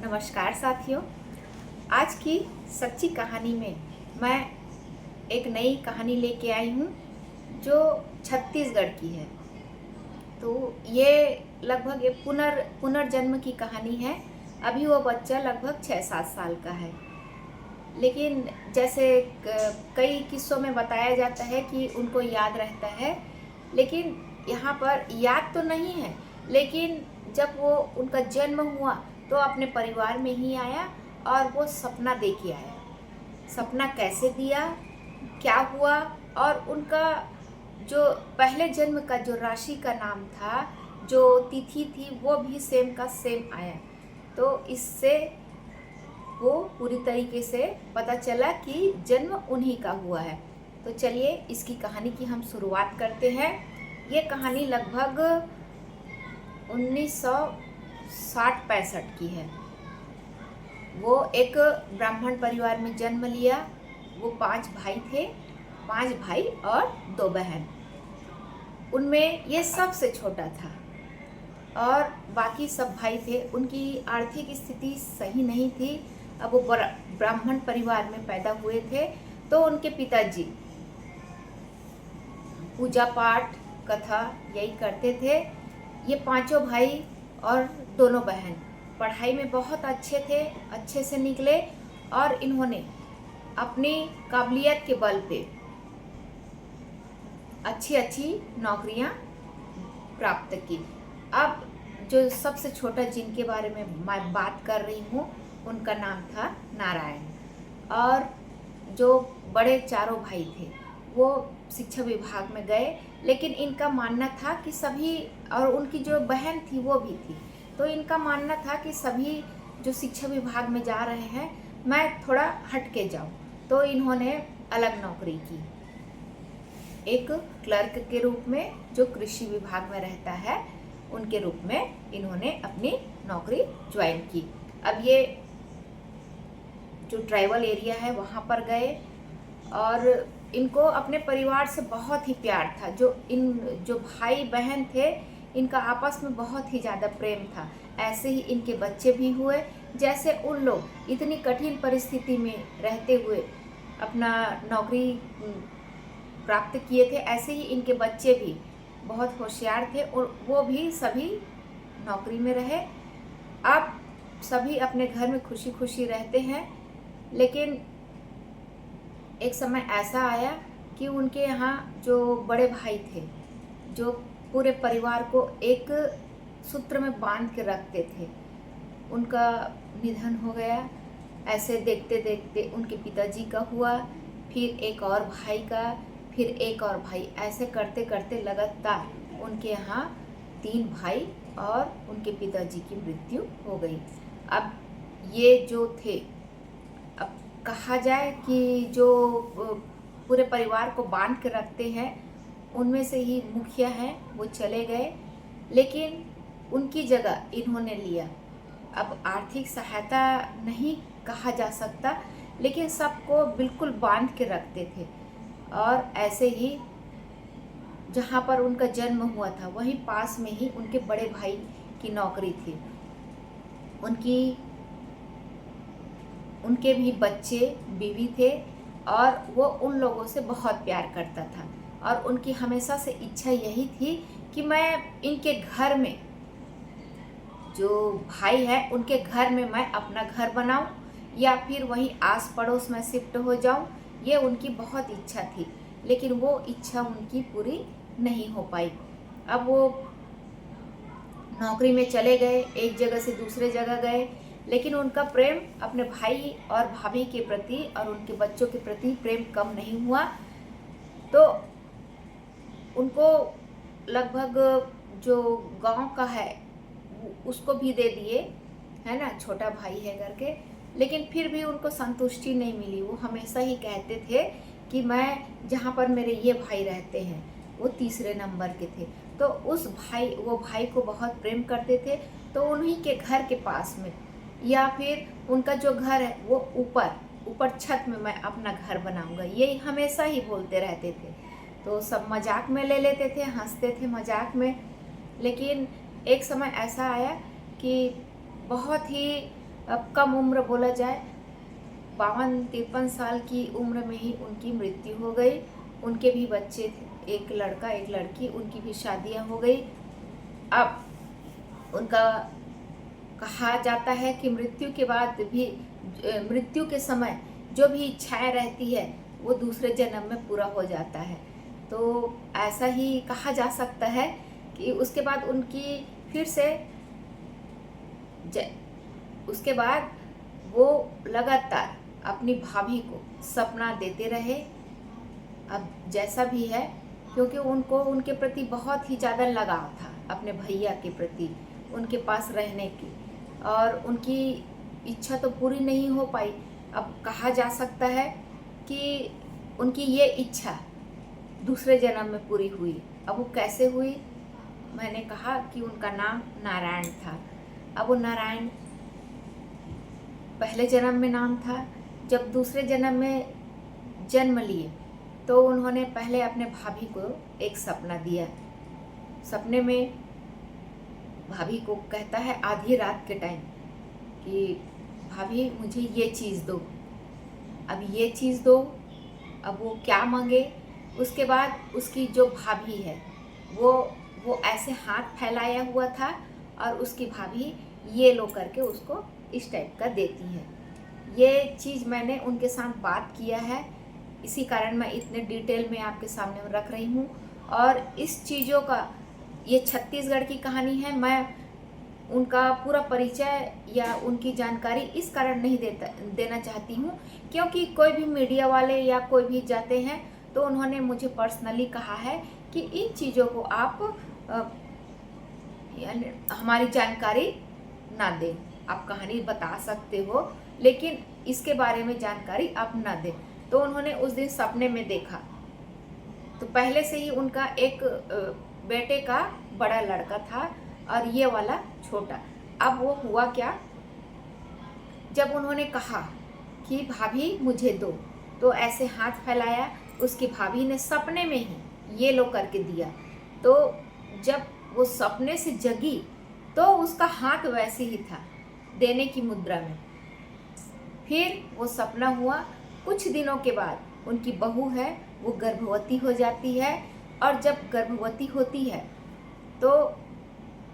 नमस्कार साथियों। आज की सच्ची कहानी में मैं एक नई कहानी लेके आई हूँ जो छत्तीसगढ़ की है। तो ये लगभग एक पुनर्जन्म की कहानी है। अभी वो बच्चा लगभग 6-7 साल का है। लेकिन जैसे कई किस्सों में बताया जाता है कि उनको याद रहता है, लेकिन यहाँ पर याद तो नहीं है। लेकिन जब वो उनका जन्म हुआ तो अपने परिवार में ही आया और वो सपना देख के आया। सपना कैसे दिया, क्या हुआ, और उनका जो पहले जन्म का जो राशि का नाम था, जो तिथि थी, वो भी सेम का सेम आया। तो इससे वो पूरी तरीके से पता चला कि जन्म उन्हीं का हुआ है। तो चलिए इसकी कहानी की हम शुरुआत करते हैं। ये कहानी लगभग 1960-65 की है। वो एक ब्राह्मण परिवार में जन्म लिया। वो 5 भाई थे, 5 भाई और 2 बहन। उनमें ये सबसे छोटा था और बाकी सब भाई थे। उनकी आर्थिक स्थिति सही नहीं थी। अब वो ब्राह्मण परिवार में पैदा हुए थे, तो उनके पिताजी पूजा पाठ कथा यही करते थे। ये पांचों भाई और दोनों बहन पढ़ाई में बहुत अच्छे थे, अच्छे से निकले और इन्होंने अपनी काबिलियत के बल पे अच्छी अच्छी नौकरियां प्राप्त की। अब जो सबसे छोटा जिनके बारे में मैं बात कर रही हूँ, उनका नाम था नारायण। और जो बड़े चारों भाई थे वो शिक्षा विभाग में गए, लेकिन इनका मानना था कि सभी, और उनकी जो बहन थी वो भी थी, तो इनका मानना था कि सभी जो शिक्षा विभाग में जा रहे हैं, मैं थोड़ा हट के जाऊँ। तो इन्होंने अलग नौकरी की, एक क्लर्क के रूप में, जो कृषि विभाग में रहता है, उनके रूप में इन्होंने अपनी नौकरी ज्वाइन की। अब ये जो ट्राइबल एरिया है वहाँ पर गए और इनको अपने परिवार से बहुत ही प्यार था। जो भाई बहन थे, इनका आपस में बहुत ही ज़्यादा प्रेम था। ऐसे ही इनके बच्चे भी हुए। जैसे उन लोग इतनी कठिन परिस्थिति में रहते हुए अपना नौकरी प्राप्त किए थे, ऐसे ही इनके बच्चे भी बहुत होशियार थे और वो भी सभी नौकरी में रहे। अब सभी अपने घर में खुशी खुशी रहते हैं। लेकिन एक समय ऐसा आया कि उनके यहाँ जो बड़े भाई थे, जो पूरे परिवार को एक सूत्र में बांध के रखते थे, उनका निधन हो गया। ऐसे देखते देखते उनके पिताजी का हुआ, फिर एक और भाई का, फिर एक और भाई, ऐसे करते करते लगातार उनके यहाँ 3 भाई और उनके पिताजी की मृत्यु हो गई। अब ये जो थे, अब कहा जाए कि जो पूरे परिवार को बांध के रखते हैं, उनमें से ही मुखिया हैं, वो चले गए, लेकिन उनकी जगह इन्होंने लिया। अब आर्थिक सहायता नहीं कहा जा सकता, लेकिन सबको बिल्कुल बांध के रखते थे। और ऐसे ही जहाँ पर उनका जन्म हुआ था, वहीं पास में ही उनके बड़े भाई की नौकरी थी। उनके भी बच्चे बीवी थे और वो उन लोगों से बहुत प्यार करता था। और उनकी हमेशा से इच्छा यही थी कि मैं इनके घर में, जो भाई है उनके घर में मैं अपना घर बनाऊं या फिर वहीं आस पड़ोस में शिफ्ट हो जाऊं। ये उनकी बहुत इच्छा थी, लेकिन वो इच्छा उनकी पूरी नहीं हो पाई। अब वो नौकरी में चले गए, एक जगह से दूसरे जगह गए, लेकिन उनका प्रेम अपने भाई और भाभी के प्रति और उनके बच्चों के प्रति प्रेम कम नहीं हुआ। तो उनको लगभग जो गांव का है उसको भी दे दिए, है ना, छोटा भाई है करके। लेकिन फिर भी उनको संतुष्टि नहीं मिली। वो हमेशा ही कहते थे कि मैं, जहाँ पर मेरे ये भाई रहते हैं, वो तीसरे नंबर के थे, तो वो भाई को बहुत प्रेम करते थे। तो उन्हीं के घर के पास में या फिर उनका जो घर है वो ऊपर छत में मैं अपना घर बनाऊंगा, यही हमेशा ही बोलते रहते थे। तो सब मजाक में ले लेते थे, हंसते थे मजाक में। लेकिन एक समय ऐसा आया कि बहुत ही अब कम उम्र बोला जाए, 52-53 साल की उम्र में ही उनकी मृत्यु हो गई। उनके भी बच्चे थे, एक लड़का एक लड़की, उनकी भी शादियां हो गई। अब उनका कहा जाता है कि मृत्यु के बाद भी, मृत्यु के समय जो भी इच्छाएं रहती है वो दूसरे जन्म में पूरा हो जाता है। तो ऐसा ही कहा जा सकता है कि उसके बाद उनकी फिर से उसके बाद वो लगातार अपनी भाभी को सपना देते रहे। अब जैसा भी है, क्योंकि उनको उनके प्रति बहुत ही ज़्यादा लगाव था, अपने भैया के प्रति, उनके पास रहने की, और उनकी इच्छा तो पूरी नहीं हो पाई। अब कहा जा सकता है कि उनकी ये इच्छा दूसरे जन्म में पूरी हुई। अब वो कैसे हुई? मैंने कहा कि उनका नाम नारायण था। अब वो नारायण पहले जन्म में नाम था। जब दूसरे जन्म में जन्म लिए तो उन्होंने पहले अपने भाभी को एक सपना दिया। सपने में भाभी को कहता है आधी रात के टाइम कि भाभी मुझे ये चीज़ दो, अब ये चीज़ दो। अब वो क्या मांगे? उसके बाद उसकी जो भाभी है वो ऐसे हाथ फैलाया हुआ था और उसकी भाभी ये लो करके उसको इस टाइप का देती है। ये चीज़ मैंने उनके साथ बात किया है, इसी कारण मैं इतने डिटेल में आपके सामने रख रही हूँ। और इस चीज़ों का, ये छत्तीसगढ़ की कहानी है। मैं उनका पूरा परिचय या उनकी जानकारी इस कारण नहीं देना चाहती हूँ क्योंकि कोई भी मीडिया वाले या कोई भी जाते हैं तो उन्होंने मुझे पर्सनली कहा है कि इन चीज़ों को आप यानी हमारी जानकारी ना दें। आप कहानी बता सकते हो लेकिन इसके बारे में जानकारी आप ना दें। तो उन्होंने उस दिन सपने में देखा, तो पहले से ही उनका एक बेटे का बड़ा लड़का था और ये वाला छोटा। अब वो हुआ क्या, जब उन्होंने कहा कि भाभी मुझे दो, तो ऐसे हाथ फैलाया, उसकी भाभी ने सपने में ही ये लो करके दिया। तो जब वो सपने से जगी तो उसका हाथ वैसे ही था देने की मुद्रा में। फिर वो सपना हुआ, कुछ दिनों के बाद उनकी बहू है वो गर्भवती हो जाती है और जब गर्भवती होती है तो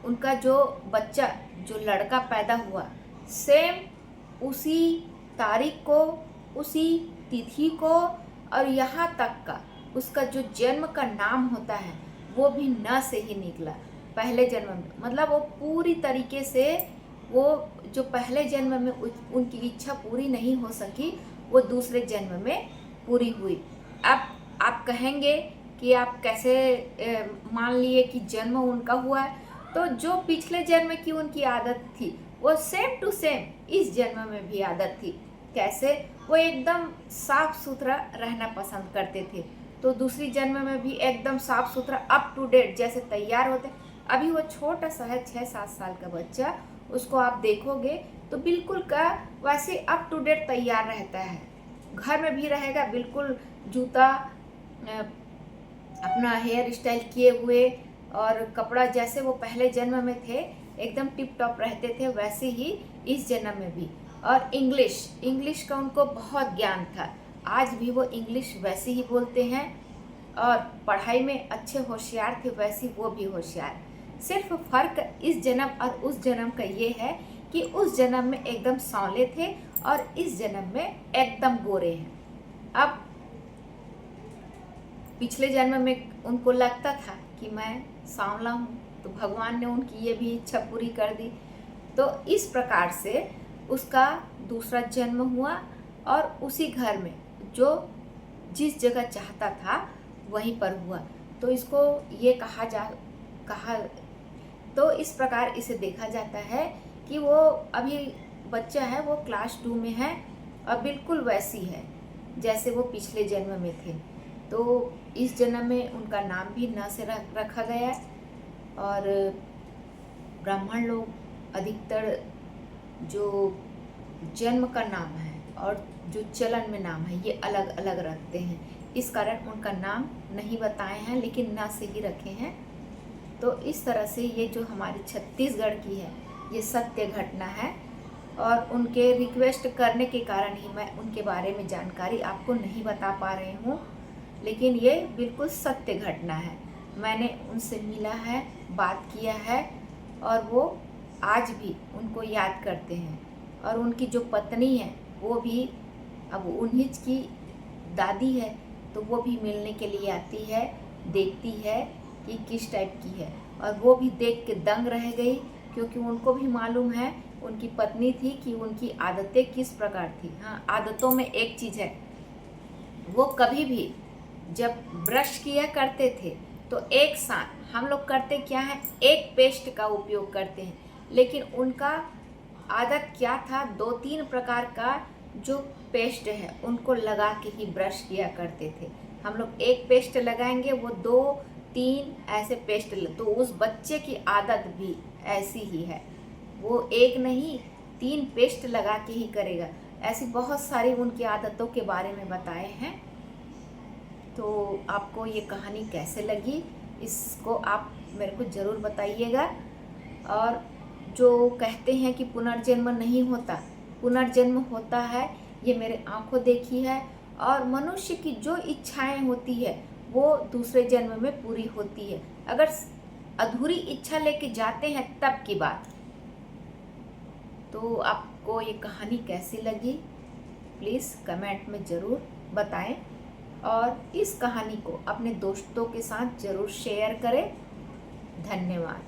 उनका जो बच्चा, जो लड़का पैदा हुआ, सेम उसी तारीख को, उसी तिथि को, और यहाँ तक का उसका जो जन्म का नाम होता है वो भी न से ही निकला पहले जन्म में। मतलब वो पूरी तरीके से, वो जो पहले जन्म में उनकी इच्छा पूरी नहीं हो सकी वो दूसरे जन्म में पूरी हुई। अब आप कहेंगे कि आप कैसे मान लिए कि जन्म उनका हुआ है? तो जो पिछले जन्म की उनकी आदत थी वो सेम टू सेम इस जन्म में भी आदत थी। कैसे? वो एकदम साफ सुथरा रहना पसंद करते थे, तो दूसरी जन्म में भी एकदम साफ सुथरा अप टू डेट जैसे तैयार होते। अभी वो छोटा सा है, 6-7 साल का बच्चा, उसको आप देखोगे तो बिल्कुल का वैसे अप टू डेट तैयार रहता है। घर में भी रहेगा बिल्कुल जूता, अपना हेयर स्टाइल किए हुए, और कपड़ा जैसे वो पहले जन्म में थे एकदम टिप टॉप रहते थे वैसे ही इस जन्म में भी। और इंग्लिश का उनको बहुत ज्ञान था, आज भी वो इंग्लिश वैसे ही बोलते हैं, और पढ़ाई में अच्छे होशियार थे वैसे वो भी होशियार। सिर्फ फर्क इस जन्म और उस जन्म का ये है कि उस जन्म में एकदम सांवले थे और इस जन्म में एकदम गोरे हैं। अब पिछले जन्म में उनको लगता था कि मैं सांवला हूँ, तो भगवान ने उनकी ये भी इच्छा पूरी कर दी। तो इस प्रकार से उसका दूसरा जन्म हुआ और उसी घर में जो जिस जगह चाहता था वहीं पर हुआ। तो इसको ये कहा तो इस प्रकार इसे देखा जाता है कि वो अभी बच्चा है, वो क्लास 2 में है और बिल्कुल वैसी है जैसे वो पिछले जन्म में थे। तो इस जन्म में उनका नाम भी न से रखा गया, और ब्राह्मण लोग अधिकतर जो जन्म का नाम है और जो चलन में नाम है ये अलग अलग रखते हैं, इस कारण उनका नाम नहीं बताए हैं लेकिन न से ही रखे हैं। तो इस तरह से ये जो हमारे छत्तीसगढ़ की है ये सत्य घटना है, और उनके रिक्वेस्ट करने के कारण ही मैं उनके बारे में जानकारी आपको नहीं बता पा रही हूँ, लेकिन ये बिल्कुल सत्य घटना है। मैंने उनसे मिला है, बात किया है, और वो आज भी उनको याद करते हैं। और उनकी जो पत्नी है वो भी, अब उन्हीं की दादी है, तो वो भी मिलने के लिए आती है, देखती है कि किस टाइप की है। और वो भी देख के दंग रह गई, क्योंकि उनको भी मालूम है, उनकी पत्नी थी, कि उनकी आदतें किस प्रकार थी। हाँ, आदतों में एक चीज़ है, वो कभी भी जब ब्रश किया करते थे तो एक साथ हम लोग करते क्या है, एक पेस्ट का उपयोग करते हैं, लेकिन उनका आदत क्या था, 2-3 प्रकार का जो पेस्ट है उनको लगा के ही ब्रश किया करते थे। हम लोग एक पेस्ट लगाएंगे, वो 2-3 ऐसे पेस्ट तो उस बच्चे की आदत भी ऐसी ही है, वो एक नहीं 3 पेस्ट लगा के ही करेगा। ऐसी बहुत सारी उनकी आदतों के बारे में बताए हैं। तो आपको ये कहानी कैसे लगी, इसको आप मेरे को ज़रूर बताइएगा। और जो कहते हैं कि पुनर्जन्म नहीं होता, पुनर्जन्म होता है, ये मेरे आंखों देखी है। और मनुष्य की जो इच्छाएं होती है वो दूसरे जन्म में पूरी होती है। अगर अधूरी इच्छा लेके जाते हैं तब की बात। तो आपको ये कहानी कैसी लगी, प्लीज़ कमेंट में ज़रूर बताएं। और इस कहानी को अपने दोस्तों के साथ ज़रूर शेयर करें। धन्यवाद।